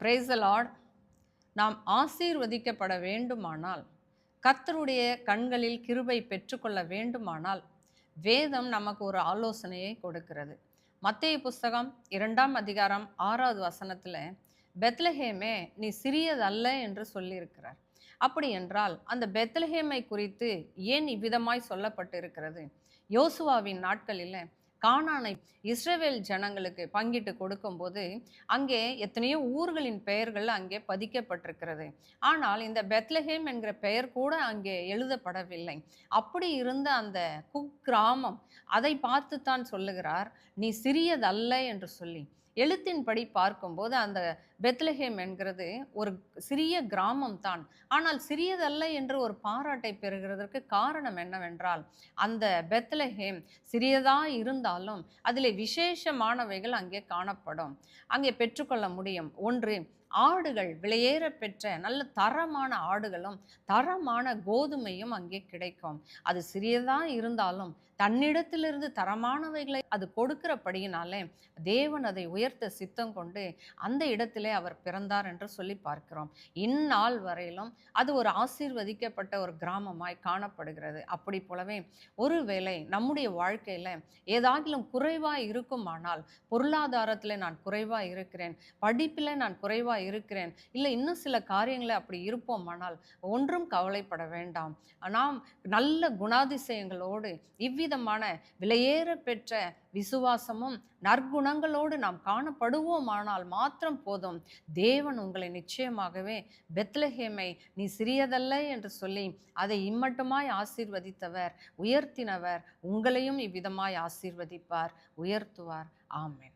Praise the Lord. நாம் ஆசீர்வதிக்கப்பட வேண்டுமானால், கர்த்தருடைய கண்களில் கிருபை பெற்றுக்கொள்ள வேண்டுமானால், வேதம் நமக்கு ஒரு ஆலோசனையை கொடுக்கிறது. மத்தேயு புஸ்தகம் 2ஆம் அதிகாரம் 6வது வசனத்தில், பெத்லஹேமே நீ சிறியதல்ல என்று சொல்லியிருக்கிறார். அப்படி என்றால் அந்த பெத்லஹேமை குறித்து ஏன் இவ்விதமாய் சொல்லப்பட்டிருக்கிறது? யோசுவாவின் நாட்களில் கானானை இஸ்ரவேல் ஜனங்களுக்கு பங்கிட்டு கொடுக்கும்போது அங்கே எத்தனையோ ஊர்களின் பெயர்கள் அங்கே பதிக்கப்பட்டிருக்கிறது. ஆனால் இந்த பெத்லஹேம் என்கிற பெயர் கூட அங்கே எழுதப்படவில்லை. அப்படி இருந்த அந்த குக்கிராமம் அதை பார்த்துத்தான் சொல்லுகிறார், நீ சிறியதல்ல என்று சொல்லி. எழுத்தின்படி பார்க்கும்போது அந்த பெத்லஹேம் என்கிறது ஒரு சிறிய கிராமம் தான். ஆனால் சிறியதல்ல என்று ஒரு பாராட்டை பெறுகிறதற்கு காரணம் என்னவென்றால், அந்த பெத்லஹேம் சிறியதா இருந்தாலும் அதிலே விசேஷமானவைகள் அங்கே காணப்படும். அங்கே பெற்றுக்கொள்ள முடியும். ஒன்று, ஆடுகள், விலையேற பெற்ற நல்ல தரமான ஆடுகளும் தரமான கோதுமையும் அங்கே கிடைக்கும். அது சிறியதா இருந்தாலும் தன்னிடத்திலிருந்து தரமானவைகளை அது கொடுக்கிறபடியினாலே தேவன் அதை உயர்த்த சித்தம் கொண்டு அந்த இடத்திலே அவர் பிறந்தார் என்று சொல்லி பார்க்கிறோம். இந்நாள் வரையிலும் அது ஒரு ஆசீர்வதிக்கப்பட்ட ஒரு கிராமமாய் காணப்படுகிறது. அப்படி போலவே ஒருவேளை நம்முடைய வாழ்க்கையில ஏதாகிலும் குறைவாய் இருக்குமானால், பொருளாதாரத்தில் நான் குறைவாய் இருக்கிறேன், படிப்பில் நான் குறைவாய் இருக்கிறேன், இல்லை இன்னும் சில காரியங்களை அப்படி இருப்போமானால் ஒன்றும் கவலைப்பட வேண்டாம். நாம் நல்ல குணாதிசயங்களோடு இவ்விதமான விலையேற பெற்ற விசுவாசமும் நற்குணங்களோடு நாம் காணப்படுவோமானால் மாத்திரம் போதும். தேவன் உங்களை நிச்சயமாகவே பெத்லஹேமை நீ சிறியதல்ல என்று சொல்லி அதை இம்மட்டுமாய் ஆசீர்வதித்தவர், உயர்த்தினவர், உங்களையும் இவ்விதமாய் ஆசீர்வதிப்பார், உயர்த்துவார். ஆமென்.